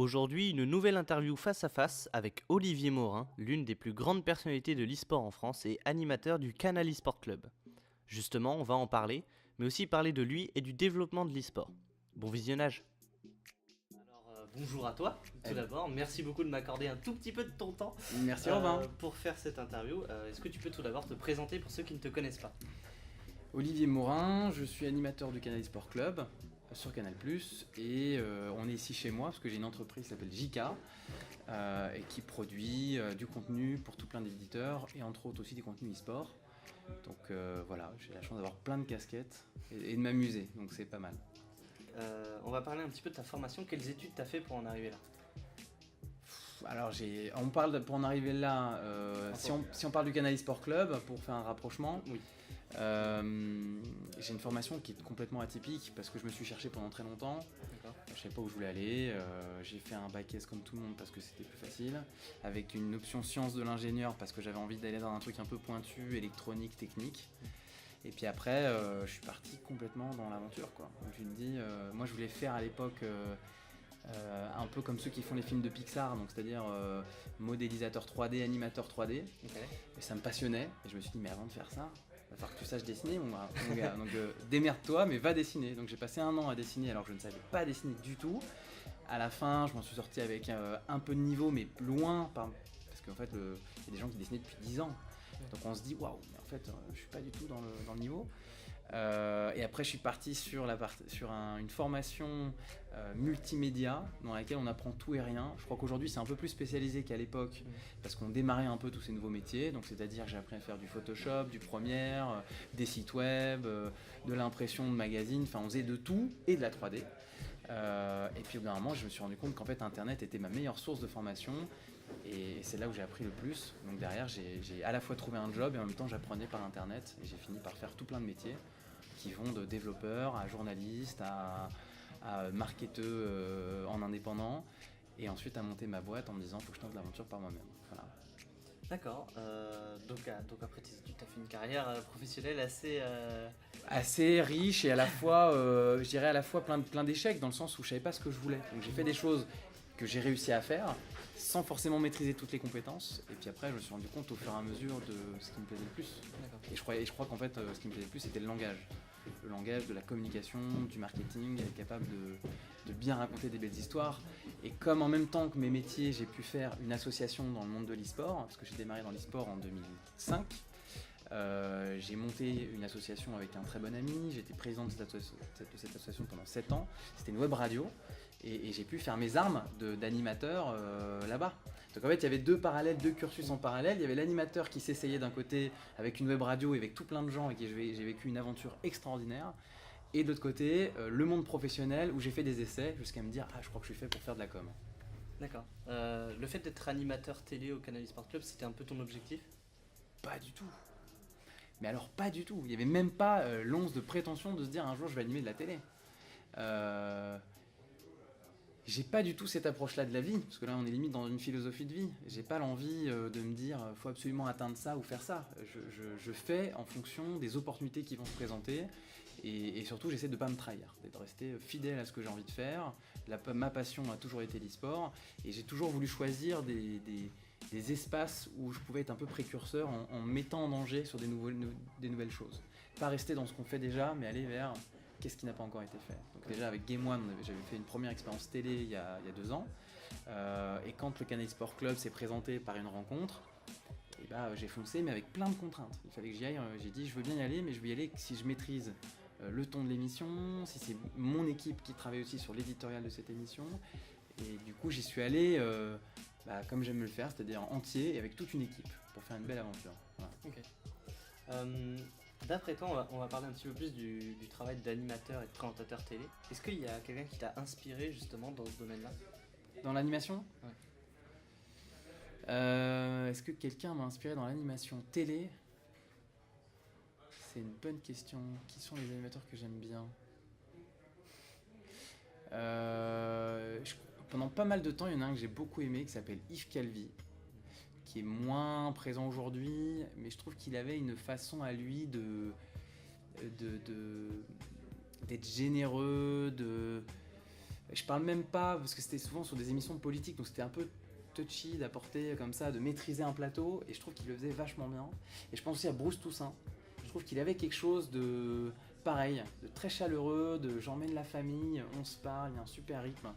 Aujourd'hui, une nouvelle interview face à face avec Olivier Morin, l'une des plus grandes personnalités de l'e-sport en France et animateur du Canal eSport Club. Justement, on va en parler, mais aussi parler de lui et du développement de l'e-sport. Bon visionnage. Alors, bonjour à toi, tout d'abord. Merci beaucoup de m'accorder un tout petit peu de ton temps Merci Robin. pour faire cette interview. Est-ce que tu peux tout d'abord te présenter pour ceux qui ne te connaissent pas? Olivier Morin, je suis animateur du Canal eSport Club sur Canal+, et on est ici chez moi parce que j'ai une entreprise qui s'appelle JK et qui produit du contenu pour tout plein d'éditeurs et entre autres aussi des contenus e-sport. Donc voilà, j'ai la chance d'avoir plein de casquettes et de m'amuser, donc c'est pas mal. On va parler un petit peu de ta formation. Quelles études tu as fait pour en arriver là? Alors on parle pour en arriver là, si on parle du Canal eSport Club, pour faire un rapprochement, Oui. j'ai une formation qui est complètement atypique parce que je me suis cherché pendant très longtemps. D'accord. Je savais pas où je voulais aller, j'ai fait un bac S comme tout le monde parce que c'était plus facile, avec une option sciences de l'ingénieur parce que j'avais envie d'aller dans un truc un peu pointu, électronique, technique. Et puis après, je suis parti complètement dans l'aventure, quoi. Donc je me dis, moi je voulais faire à l'époque un peu comme ceux qui font les films de Pixar, donc c'est-à-dire modélisateur 3D, animateur 3D. Okay. Et ça me passionnait. Et je me suis dit, mais avant de faire ça, il va falloir que tu saches dessiner, mon gars. Donc démerde-toi, mais va dessiner. Donc j'ai passé un an à dessiner alors que je ne savais pas dessiner du tout. À la fin, je m'en suis sorti avec un peu de niveau, mais loin, parce qu'en fait, il y a des gens qui dessinaient depuis 10 ans. Donc on se dit, waouh, mais en fait, je suis pas du tout dans le niveau. Et après, je suis parti sur une formation multimédia dans laquelle on apprend tout et rien. Je crois qu'aujourd'hui, c'est un peu plus spécialisé qu'à l'époque parce qu'on démarrait un peu tous ces nouveaux métiers. Donc, c'est-à-dire que j'ai appris à faire du Photoshop, du Premiere, des sites web, de l'impression de magazines. Enfin, on faisait de tout et de la 3D. Et puis, au bout d'un moment, je me suis rendu compte qu'en fait, Internet était ma meilleure source de formation. Et c'est là où j'ai appris le plus. Donc derrière, j'ai à la fois trouvé un job et en même temps, j'apprenais par Internet. Et j'ai fini par faire tout plein de métiers qui vont de développeur à journaliste, à marketeur en indépendant. Et ensuite à monter ma boîte en me disant, faut que je tente l'aventure par moi-même. Voilà. D'accord, donc après tes études, tu as fait une carrière professionnelle assez... Assez riche et à la fois, je dirais à la fois plein d'échecs dans le sens où je savais pas ce que je voulais. Donc j'ai fait des choses que j'ai réussi à faire sans forcément maîtriser toutes les compétences. Et puis après, je me suis rendu compte au fur et à mesure de ce qui me plaisait le plus. D'accord. Et je crois qu'en fait, ce qui me plaisait le plus, c'était le langage. Le langage de la communication, du marketing, être capable de bien raconter des belles histoires. Et comme en même temps que mes métiers, j'ai pu faire une association dans le monde de l'e-sport, parce que j'ai démarré dans l'e-sport en 2005, j'ai monté une association avec un très bon ami, j'étais président de cette association pendant 7 ans, c'était une web radio, et j'ai pu faire mes armes d'animateur là-bas. Donc en fait il y avait deux cursus en parallèle, il y avait l'animateur qui s'essayait d'un côté avec une web radio et avec tout plein de gens avec qui j'ai vécu une aventure extraordinaire, et de l'autre côté le monde professionnel où j'ai fait des essais jusqu'à me dire je crois que je suis fait pour faire de la com. D'accord. Le fait d'être animateur télé au Canal eSport Club, c'était un peu ton objectif? Pas du tout. Mais alors pas du tout, il n'y avait même pas l'once de prétention de se dire un jour je vais animer de la télé. J'ai pas du tout cette approche-là de la vie, parce que là on est limite dans une philosophie de vie. J'ai pas l'envie de me dire faut absolument atteindre ça ou faire ça. Je fais en fonction des opportunités qui vont se présenter et surtout j'essaie de pas me trahir, de rester fidèle à ce que j'ai envie de faire. Ma passion a toujours été l'e-sport et j'ai toujours voulu choisir des espaces où je pouvais être un peu précurseur en mettant en danger sur des nouvelles choses. Pas rester dans ce qu'on fait déjà, mais aller vers qu'est-ce qui n'a pas encore été fait. Donc déjà avec Game One, j'avais fait une première expérience télé il y a 2 ans. Et quand le Canal eSport Club s'est présenté par une rencontre, j'ai foncé mais avec plein de contraintes. Il fallait que j'y aille, j'ai dit je veux bien y aller, mais je veux y aller si je maîtrise le ton de l'émission, si c'est mon équipe qui travaille aussi sur l'éditorial de cette émission. Et du coup j'y suis allé comme j'aime le faire, c'est-à-dire entier et avec toute une équipe pour faire une belle aventure. Voilà. Ok. D'après toi, on va parler un petit peu plus du travail d'animateur et de présentateur télé. Est-ce qu'il y a quelqu'un qui t'a inspiré justement dans ce domaine-là? Dans l'animation ? Ouais. Est-ce que quelqu'un m'a inspiré dans l'animation télé ? C'est une bonne question. Qui sont les animateurs que j'aime bien ? Pendant pas mal de temps, il y en a un que j'ai beaucoup aimé qui s'appelle Yves Calvi, qui est moins présent aujourd'hui, mais je trouve qu'il avait une façon à lui d'être généreux, Je parle même pas, parce que c'était souvent sur des émissions de politique, donc c'était un peu touchy d'apporter comme ça, de maîtriser un plateau, et je trouve qu'il le faisait vachement bien. Et je pense aussi à Bruce Toussaint. Je trouve qu'il avait quelque chose de pareil, de très chaleureux, de j'emmène la famille, on se parle, il y a un super rythme,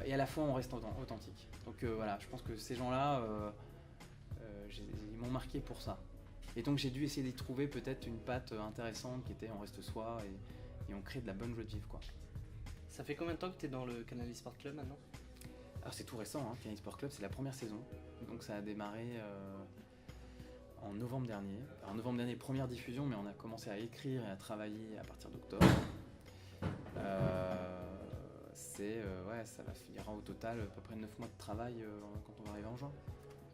et à la fois on reste authentique. Donc voilà, je pense que ces gens-là, ils m'ont marqué pour ça. Et donc j'ai dû essayer d'y trouver peut-être une patte intéressante qui était on reste soi et on crée de la bonne joie de vivre, quoi. Ça fait combien de temps que tu es dans le Canal Sport Club maintenant? Alors c'est tout récent, hein. Canal Sport Club c'est la première saison, donc ça a démarré en novembre dernier. Alors novembre dernier, première diffusion, mais on a commencé à écrire et à travailler à partir d'octobre. Ouais, ça va finir au total à peu près 9 mois de travail quand on va arriver en juin.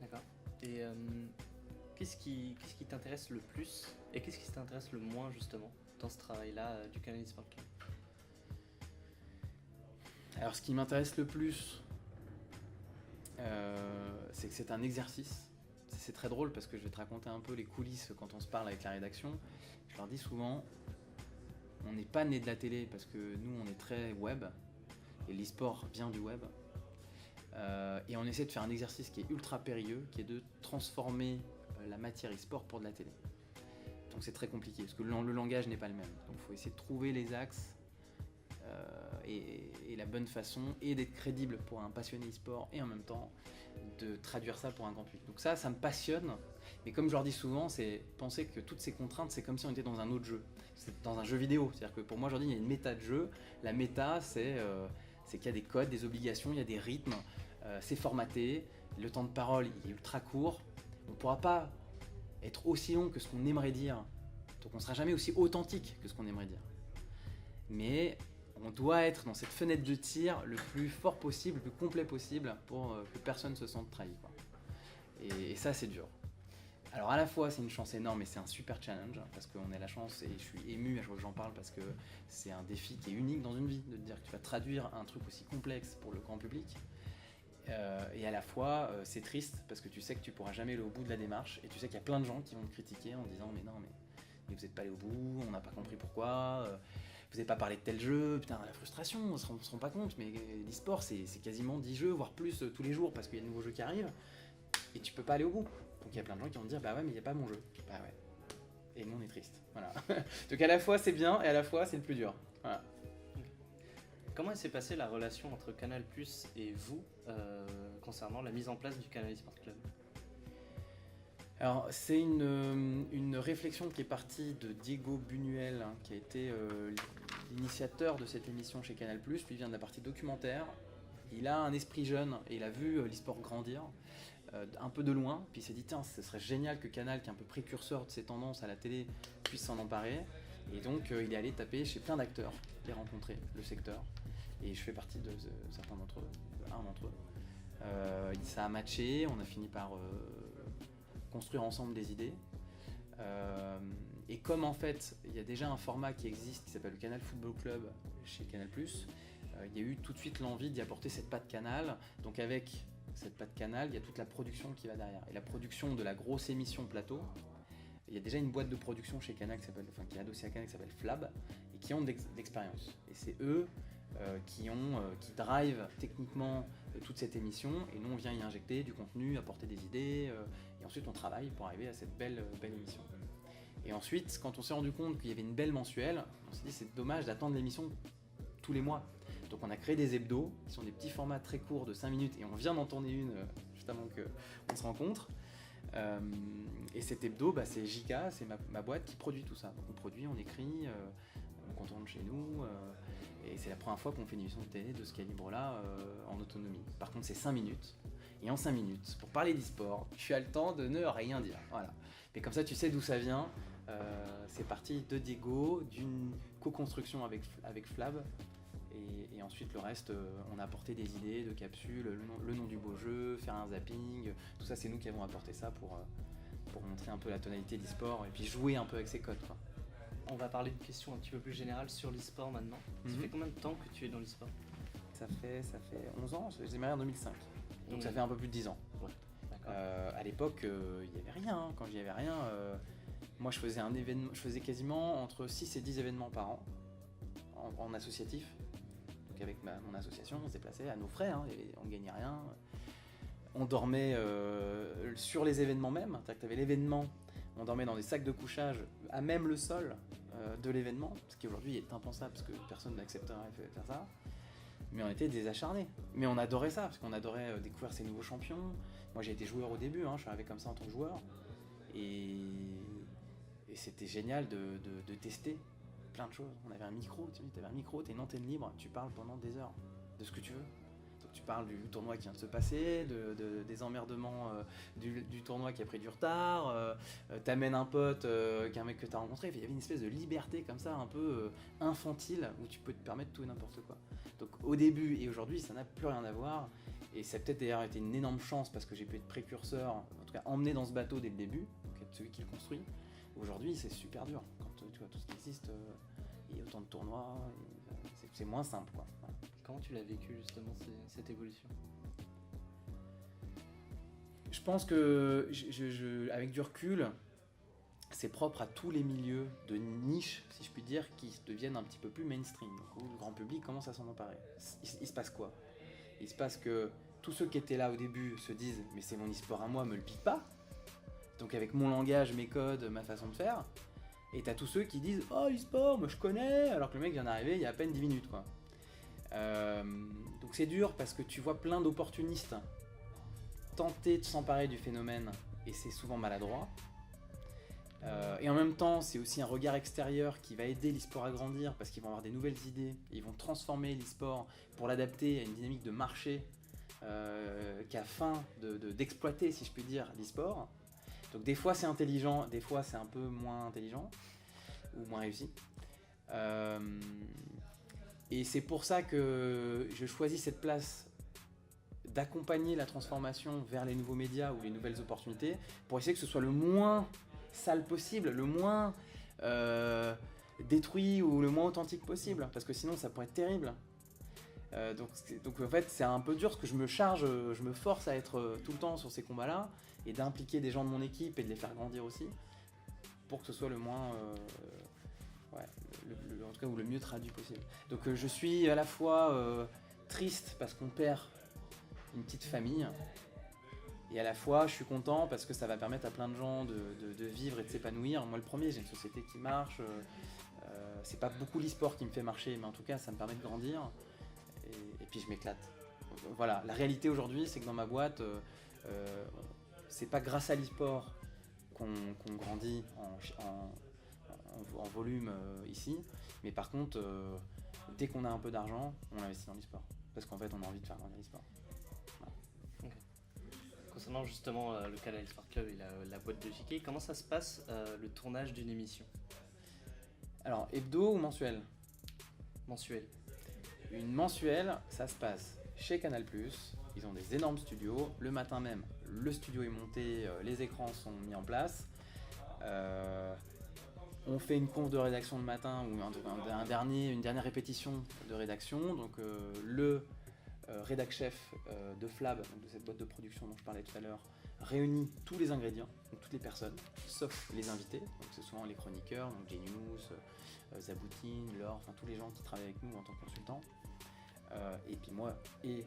D'accord. Et qu'est-ce qui t'intéresse le plus et qu'est-ce qui t'intéresse le moins justement dans ce travail-là du Canal Sport Club? Alors ce qui m'intéresse le plus, c'est que c'est un exercice. C'est très drôle parce que je vais te raconter un peu les coulisses quand on se parle avec la rédaction. Je leur dis souvent, on n'est pas né de la télé parce que nous on est très web et l'e-sport vient du web. Et on essaie de faire un exercice qui est ultra périlleux, qui est de transformer la matière e-sport pour de la télé. Donc c'est très compliqué parce que le langage n'est pas le même. Donc il faut essayer de trouver les axes et la bonne façon et d'être crédible pour un passionné e-sport et en même temps de traduire ça pour un grand public. Donc ça me passionne, mais comme je leur dis souvent, c'est penser que toutes ces contraintes, c'est comme si on était dans un autre jeu. C'est dans un jeu vidéo, c'est-à-dire que pour moi, je leur dis, il y a une méta de jeu. La méta, c'est qu'il y a des codes, des obligations, il y a des rythmes, c'est formaté, le temps de parole il est ultra court, on ne pourra pas être aussi long que ce qu'on aimerait dire, donc on ne sera jamais aussi authentique que ce qu'on aimerait dire. Mais on doit être dans cette fenêtre de tir le plus fort possible, le plus complet possible pour que personne ne se sente trahi, quoi. Et ça, c'est dur. Alors à la fois, c'est une chance énorme et c'est un super challenge parce qu'on a la chance et je suis ému à chaque fois que j'en parle parce que c'est un défi qui est unique dans une vie, de te dire que tu vas traduire un truc aussi complexe pour le grand public. Et à la fois, c'est triste parce que tu sais que tu pourras jamais aller au bout de la démarche et tu sais qu'il y a plein de gens qui vont te critiquer en disant mais non, mais vous n'êtes pas allé au bout, on n'a pas compris pourquoi. Vous n'avez pas parlé de tel jeu, putain, la frustration, on se rend pas compte, mais l'e-sport c'est quasiment 10 jeux, voire plus tous les jours parce qu'il y a de nouveaux jeux qui arrivent et tu peux pas aller au bout. Donc il y a plein de gens qui vont te dire bah ouais, mais il n'y a pas mon jeu. Bah ouais. Et nous on est triste. Voilà. Donc à la fois c'est bien et à la fois c'est le plus dur. Voilà. Comment s'est passée la relation entre Canal+ et vous concernant la mise en place du Canal Sport Club? Alors c'est une réflexion qui est partie de Diego Buñuel, hein, qui a été l'initiateur de cette émission chez Canal+. Lui vient de la partie documentaire. Il a un esprit jeune et il a vu l'e-sport grandir un peu de loin. Puis il s'est dit tiens, ce serait génial que Canal, qui est un peu précurseur de ces tendances à la télé, puisse s'en emparer. Et donc il est allé taper chez plein d'acteurs, il a rencontré le secteur. Et je fais partie de certains d'entre eux, un d'entre eux. Ça a matché, on a fini par construire ensemble des idées. Et comme en fait, il y a déjà un format qui existe qui s'appelle le Canal Football Club chez Canal+, il y a eu tout de suite l'envie d'y apporter cette patte Canal. Donc avec cette patte Canal, il y a toute la production qui va derrière. Et la production de la grosse émission plateau, il y a déjà une boîte de production chez Canal qui est adossée à Canal qui s'appelle Flab et qui ont de l'expérience. Et c'est eux qui drive techniquement toute cette émission et nous on vient y injecter du contenu, apporter des idées et ensuite on travaille pour arriver à cette belle émission. Et ensuite quand on s'est rendu compte qu'il y avait une belle mensuelle, on s'est dit c'est dommage d'attendre l'émission tous les mois. Donc on a créé des hebdos qui sont des petits formats très courts de 5 minutes et on vient d'en tourner une juste avant qu'on se rencontre. Et cet hebdo, c'est JK, c'est ma boîte qui produit tout ça. Donc on produit, on écrit, on tourne chez nous. Et c'est la première fois qu'on fait une émission de télé de ce calibre-là en autonomie. Par contre, c'est 5 minutes. Et en 5 minutes, pour parler d'e-sport, tu as le temps de ne rien dire. Voilà. Mais comme ça, tu sais d'où ça vient. C'est parti de Diego, d'une co-construction avec Flab. Et ensuite, le reste, on a apporté des idées de capsules, le nom du beau jeu, faire un zapping. Tout ça, c'est nous qui avons apporté ça pour montrer un peu la tonalité d'e-sport et puis jouer un peu avec ses codes, quoi. On va parler d'une question un petit peu plus générale sur l'e-sport maintenant. Ça fait combien de temps que tu es dans l'e-sport? Ça fait 11 ans, j'ai démarré en 2005. Donc ça fait un peu plus de 10 ans. Ouais, d'accord. À l'époque, il n'y avait rien. Quand il n'y avait rien, moi je faisais quasiment entre 6 et 10 événements par an en associatif. Donc avec mon association, on se déplaçait à nos frais, hein, et on ne gagnait rien. On dormait sur les événements même, c'est-à-dire que tu avais l'événement, on dormait dans des sacs de couchage à même le sol de l'événement, ce qui aujourd'hui est impensable parce que personne n'accepterait de faire ça. Mais on était des acharnés. Mais on adorait ça, parce qu'on adorait découvrir ces nouveaux champions. Moi j'ai été joueur au début, hein, je suis arrivé comme ça en tant que joueur. Et c'était génial de tester plein de choses. On avait un micro, tu avais un micro, t'es une antenne libre, tu parles pendant des heures de ce que tu veux. Donc tu parles du tournoi qui vient de se passer, des emmerdements du tournoi qui a pris du retard, t'amènes un pote qui est un mec que t'as rencontré. Il y avait une espèce de liberté comme ça, un peu infantile, où tu peux te permettre tout et n'importe quoi. Donc au début et aujourd'hui, ça n'a plus rien à voir. Et ça a peut-être d'ailleurs été une énorme chance parce que j'ai pu être précurseur, en tout cas emmené dans ce bateau dès le début, donc être celui qui le construit. Aujourd'hui, c'est super dur. Quand tu vois tout ce qui existe, il y a autant de tournois, c'est moins simple, quoi. Voilà. Comment tu l'as vécu justement cette évolution ? Je pense que, avec du recul, c'est propre à tous les milieux de niche, si je puis dire, qui deviennent un petit peu plus mainstream, où le grand public commence à s'en emparer. Il se passe quoi ? Il se passe que tous ceux qui étaient là au début se disent « mais c'est mon e-sport à moi, me le pique pas ». Donc avec mon langage, mes codes, ma façon de faire. Et t'as tous ceux qui disent « oh e-sport, moi je connais », alors que le mec vient d'arriver il y a à peine 10 minutes, quoi. Donc c'est dur parce que tu vois plein d'opportunistes tenter de s'emparer du phénomène et c'est souvent maladroit. Et en même temps, c'est aussi un regard extérieur qui va aider l'e-sport à grandir parce qu'ils vont avoir des nouvelles idées, ils vont transformer l'e-sport pour l'adapter à une dynamique de marché qui a faim d'exploiter, si je puis dire, l'e-sport. Donc des fois c'est intelligent, des fois c'est un peu moins intelligent ou moins réussi. Et c'est pour ça que je choisis cette place d'accompagner la transformation vers les nouveaux médias ou les nouvelles opportunités pour essayer que ce soit le moins sale possible, le moins détruit ou le moins authentique possible, parce que sinon ça pourrait être terrible. Donc en fait c'est un peu dur parce que je me force à être tout le temps sur ces combats-là et d'impliquer des gens de mon équipe et de les faire grandir aussi pour que ce soit le moins... en tout cas ou le mieux traduit possible. Donc je suis à la fois triste parce qu'on perd une petite famille et à la fois je suis content parce que ça va permettre à plein de gens de vivre et de s'épanouir. Moi le premier, j'ai une société qui marche, c'est pas beaucoup l'e-sport qui me fait marcher, mais en tout cas ça me permet de grandir et puis je m'éclate. Donc, voilà, la réalité aujourd'hui c'est que dans ma boîte c'est pas grâce à l'e-sport qu'on grandit en volume ici, mais par contre dès qu'on a un peu d'argent on investit dans l'e-sport parce qu'en fait on a envie de faire grandir l'e-sport. Voilà. Okay. Concernant justement le Canal eSport Club et la boîte de JK, comment ça se passe le tournage d'une émission ? Alors hebdo ou mensuel ? Mensuel. Une mensuelle, ça se passe chez Canal+, ils ont des énormes studios, le matin même le studio est monté, les écrans sont mis en place. On fait une conf de rédaction le matin ou une dernière répétition de rédaction. Donc le rédac chef de Flab, donc de cette boîte de production dont je parlais tout à l'heure, réunit tous les ingrédients, donc toutes les personnes, sauf les invités. Donc c'est souvent les chroniqueurs, donc Genius, Zaboutine, Laure, enfin tous les gens qui travaillent avec nous en tant que consultants. Et puis moi et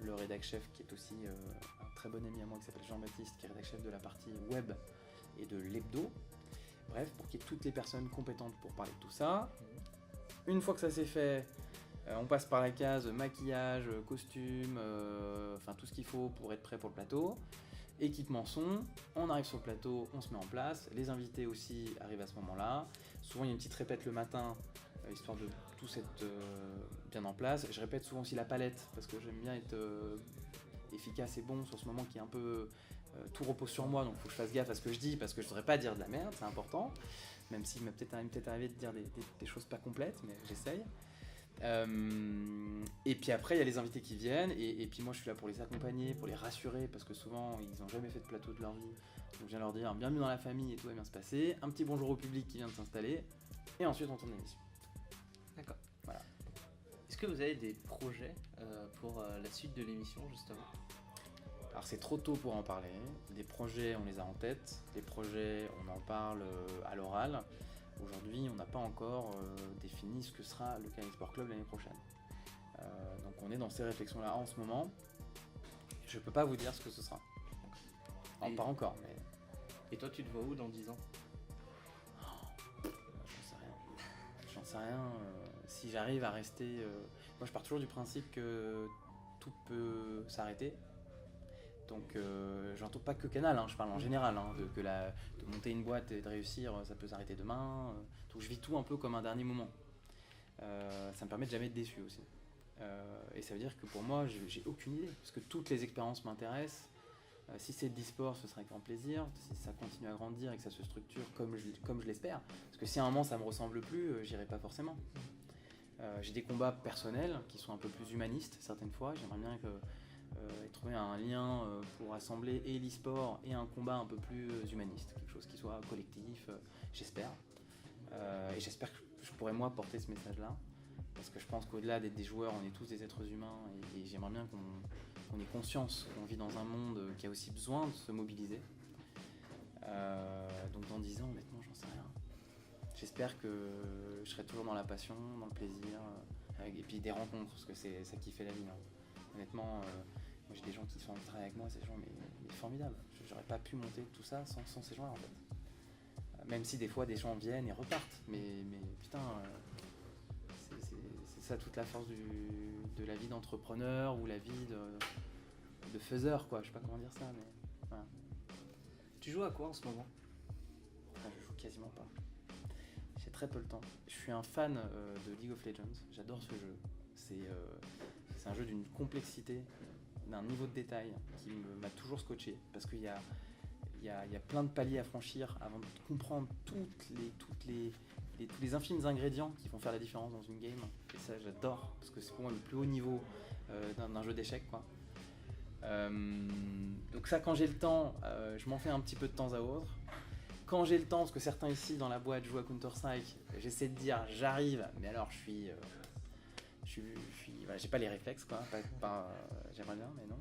le rédac chef qui est aussi un très bon ami à moi qui s'appelle Jean-Baptiste, qui est rédac chef de la partie web et de l'hebdo. Bref, pour qu'il y ait toutes les personnes compétentes pour parler de tout ça. Une fois que ça c'est fait, on passe par la case maquillage, costume, enfin tout ce qu'il faut pour être prêt pour le plateau. Équipement son, on arrive sur le plateau, on se met en place. Les invités aussi arrivent à ce moment-là. Souvent il y a une petite répète le matin, histoire de tout être bien en place. Je répète souvent aussi la palette, parce que j'aime bien être efficace et bon sur ce moment qui est un peu... tout repose sur moi, donc il faut que je fasse gaffe à ce que je dis, parce que je ne voudrais pas dire de la merde, c'est important. Même s'il m'est peut-être arrivé de dire des choses pas complètes, mais j'essaye. Et puis après, il y a les invités qui viennent, et puis moi je suis là pour les accompagner, pour les rassurer, parce que souvent ils n'ont jamais fait de plateau de leur vie. Donc je viens leur dire bienvenue dans la famille et tout va bien se passer. Un petit bonjour au public qui vient de s'installer, et ensuite on tourne l'émission. D'accord. Voilà. Est-ce que vous avez des projets pour la suite de l'émission justement ? Alors c'est trop tôt pour en parler. Des projets, on les a en tête. Des projets, on en parle à l'oral. Aujourd'hui, on n'a pas encore défini ce que sera le Canal eSport Club l'année prochaine. Donc on est dans ces réflexions-là en ce moment. Je peux pas vous dire ce que ce sera. Alors, pas encore, mais... Et toi, tu te vois où dans 10 ans? J'en sais rien. Si j'arrive à rester... Moi, je pars toujours du principe que tout peut s'arrêter. Donc, j'entends pas que Canal, je parle en général. De monter une boîte et de réussir, ça peut s'arrêter demain. Donc, je vis tout un peu comme un dernier moment. Ça me permet de jamais être déçu aussi. Et ça veut dire que pour moi, j'ai aucune idée. Parce que toutes les expériences m'intéressent. Si c'est de l'e-sport, ce serait avec grand plaisir. Si ça continue à grandir et que ça se structure comme je l'espère. Parce que si à un moment ça me ressemble plus, j'irai pas forcément. J'ai des combats personnels qui sont un peu plus humanistes certaines fois. J'aimerais bien trouver un lien pour assembler et l'e-sport et un combat un peu plus humaniste. Quelque chose qui soit collectif, j'espère. Et j'espère que je pourrais moi porter ce message-là. Parce que je pense qu'au-delà d'être des joueurs, on est tous des êtres humains. Et j'aimerais bien qu'on ait conscience qu'on vit dans un monde qui a aussi besoin de se mobiliser. Donc dans 10 ans, honnêtement, j'en sais rien. J'espère que je serai toujours dans la passion, dans le plaisir, et puis des rencontres, parce que c'est ça qui fait la vie. Honnêtement, moi j'ai des gens qui travaillent avec moi, ces gens, mais formidables. J'aurais pas pu monter tout ça sans ces gens-là en fait. Même si des fois des gens viennent et repartent, mais putain, c'est ça toute la force de la vie d'entrepreneur ou la vie de faiseur, quoi. Je sais pas comment dire ça, mais voilà. Tu joues à quoi en ce moment? Je joue quasiment pas. J'ai très peu le temps. Je suis un fan de League of Legends. J'adore ce jeu. C'est un jeu d'une complexité, d'un niveau de détail qui m'a toujours scotché. Parce qu'il y a plein de paliers à franchir avant de comprendre tous les infimes ingrédients qui vont faire la différence dans une game. Et ça, j'adore. Parce que c'est pour moi le plus haut niveau d'un jeu d'échecs, quoi. Donc ça, quand j'ai le temps, je m'en fais un petit peu de temps à autre. Quand j'ai le temps, parce que certains ici dans la boîte jouent à Counter-Strike, j'essaie de dire j'arrive, mais alors voilà, j'ai pas les réflexes, quoi. J'aimerais bien, mais non.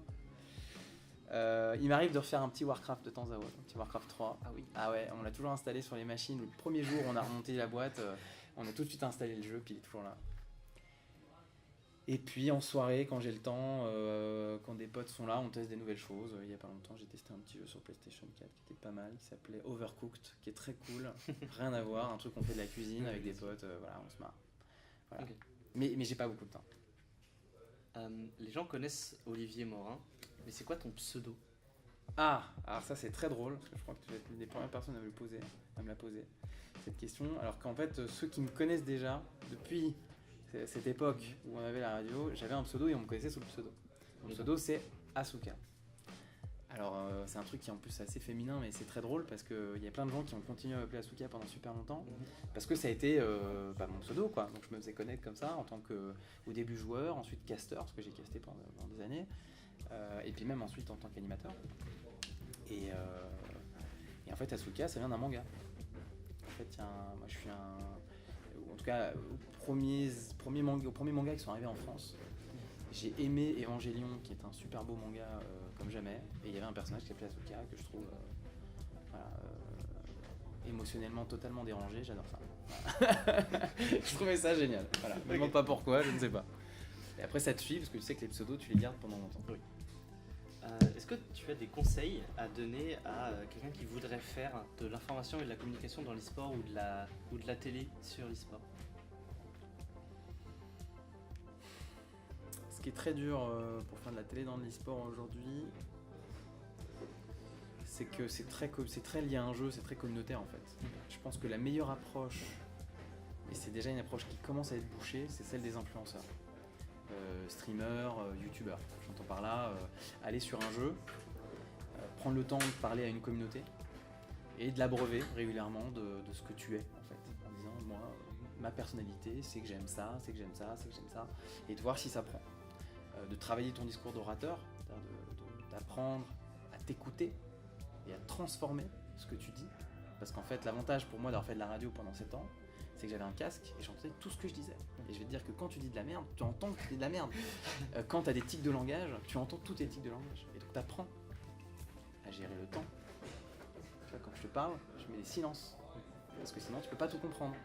Il m'arrive de refaire un petit Warcraft de temps à autre, un petit Warcraft 3. Ah oui. Ah ouais, on l'a toujours installé sur les machines. Le premier jour, on a remonté la boîte, on a tout de suite installé le jeu, puis il est toujours là. Et puis en soirée, quand j'ai le temps, quand des potes sont là, on teste des nouvelles choses. Il y a pas longtemps, j'ai testé un petit jeu sur PlayStation 4 qui était pas mal, qui s'appelait Overcooked, qui est très cool. Rien à voir, un truc qu'on fait de la cuisine avec des potes, voilà, on se marre. Voilà. Okay. Mais j'ai pas beaucoup de temps. Les gens connaissent Olivier Morin, mais c'est quoi ton pseudo? Ah, alors ça c'est très drôle, parce que je crois que tu vas être une des premières personnes à me la poser, cette question. Alors qu'en fait, ceux qui me connaissent déjà, depuis cette époque où on avait la radio, j'avais un pseudo et on me connaissait sous le pseudo. Mon pseudo c'est Asuka. Alors c'est un truc qui en plus est assez féminin, mais c'est très drôle parce qu'il y a plein de gens qui ont continué à m'appeler Asuka pendant super longtemps, parce que ça a été mon pseudo, quoi. Donc je me faisais connaître comme ça en tant qu'au début joueur, ensuite caster, parce que j'ai casté pendant des années, et puis même ensuite en tant qu'animateur. Et en fait Asuka ça vient d'un manga. En fait moi je suis en tout cas au premier manga qui sont arrivés en France, j'ai aimé Evangelion, qui est un super beau manga comme jamais, et il y avait un personnage qui s'appelait Asuka que je trouve émotionnellement totalement dérangé, j'adore ça. Voilà. Je trouvais ça génial, voilà. Me demande pas pourquoi, je ne sais pas. Et après ça te suit, parce que tu sais que les pseudos tu les gardes pendant longtemps. Oui. Est-ce que tu as des conseils à donner à quelqu'un qui voudrait faire de l'information et de la communication dans l'e-sport ou de la télé sur l'e-sport? Ce qui est très dur pour faire de la télé dans l'e-sport aujourd'hui, c'est que c'est très lié à un jeu, c'est très communautaire en fait. Je pense que la meilleure approche, et c'est déjà une approche qui commence à être bouchée, c'est celle des influenceurs. Streamers, youtubeurs. J'entends par là aller sur un jeu, prendre le temps de parler à une communauté et de l'abreuver régulièrement de ce que tu es en fait, en disant moi ma personnalité c'est que j'aime ça, c'est que j'aime ça, c'est que j'aime ça, et de voir si ça prend. De travailler ton discours d'orateur, d'apprendre à t'écouter et à transformer ce que tu dis, parce qu'en fait l'avantage pour moi d'avoir fait de la radio pendant 7 ans, c'est que j'avais un casque et j'entendais tout ce que je disais. Et je vais te dire que quand tu dis de la merde, tu entends que tu dis de la merde. Quand tu as des tics de langage, tu entends tous tes tics de langage. Et donc tu apprends à gérer le temps. Tu vois, quand je te parle, je mets des silences. Parce que sinon tu peux pas tout comprendre.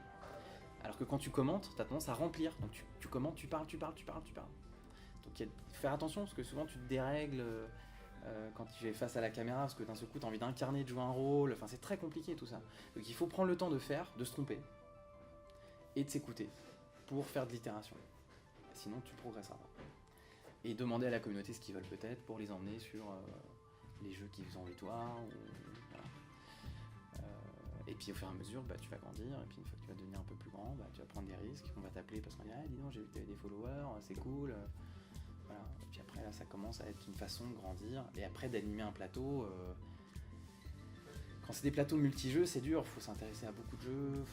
Alors que quand tu commentes, tu as tendance à remplir. Donc tu commentes, tu parles. Donc faire attention, parce que souvent tu te dérègles quand tu es face à la caméra, parce que d'un seul coup tu as envie d'incarner, de jouer un rôle, enfin c'est très compliqué tout ça. Donc il faut prendre le temps de faire, de se tromper, et de s'écouter, pour faire de l'itération. Sinon tu progresseras pas. Et demander à la communauté ce qu'ils veulent peut-être, pour les emmener sur les jeux qu'ils ont envie de voir, voilà. Et puis au fur et à mesure, tu vas grandir, et puis une fois que tu vas devenir un peu plus grand, tu vas prendre des risques, on va t'appeler parce qu'on dit dis donc j'ai vu que tu avais des followers, c'est cool. Voilà. Et puis après là ça commence à être une façon de grandir, et après d'animer un plateau. Quand c'est des plateaux multijeux, c'est dur, faut s'intéresser à beaucoup de jeux,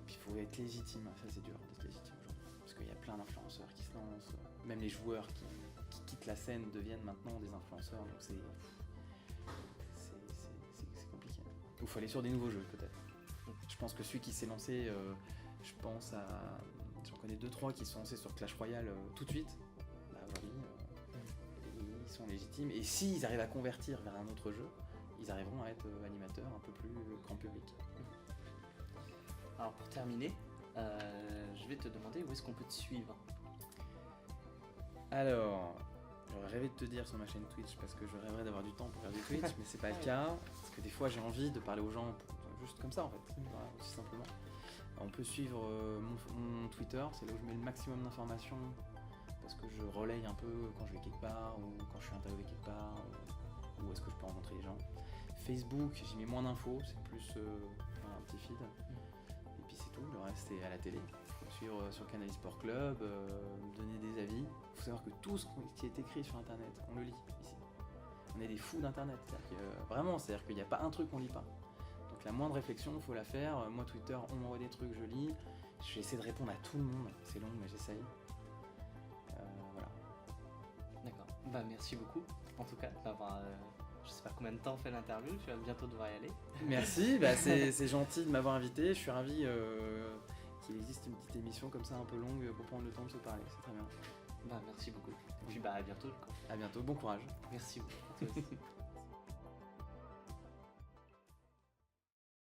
puis faut être légitime, ça c'est dur d'être légitime aujourd'hui. Parce qu'il y a plein d'influenceurs qui se lancent, même les joueurs qui quittent la scène deviennent maintenant des influenceurs, donc c'est compliqué. Il faut aller sur des nouveaux jeux peut-être. Je pense que celui qui s'est lancé, j'en connais 2-3 qui se sont lancés sur Clash Royale tout de suite, aujourd'hui, ils sont légitimes, et s'ils arrivent à convertir vers un autre jeu, ils arriveront à être animateurs un peu plus grand public. Alors pour terminer, je vais te demander où est-ce qu'on peut te suivre. Alors, j'aurais rêvé de te dire sur ma chaîne Twitch, parce que je rêverais d'avoir du temps pour faire du Twitch, mais c'est pas le cas, parce que des fois j'ai envie de parler aux gens juste comme ça en fait, voilà, aussi simplement. Alors, on peut suivre mon Twitter, c'est là où je mets le maximum d'informations, parce que je relaye un peu quand je vais quelque part, ou quand je suis interviewé quelque part, où est-ce que je peux rencontrer les gens. Facebook, j'y mets moins d'infos, c'est plus un petit feed. Et puis c'est tout, le reste c'est à la télé. Il faut suivre sur Canal Sport Club, me donner des avis. Il faut savoir que tout ce qui est écrit sur Internet, on le lit ici. On est des fous d'Internet, c'est-à-dire qu'il n'y a pas un truc qu'on lit pas. Donc la moindre réflexion, il faut la faire. Moi Twitter, on m'envoie des trucs, je lis. J'essaie de répondre à tout le monde, c'est long mais j'essaye. Voilà. D'accord, merci beaucoup en tout cas d'avoir... Je sais pas combien de temps on fait l'interview, tu vas bientôt devoir y aller. Merci, c'est gentil de m'avoir invité, je suis ravi qu'il existe une petite émission comme ça un peu longue pour prendre le temps de se parler, c'est très bien. Merci beaucoup. Et puis à bientôt. À bientôt, bon courage. Merci beaucoup.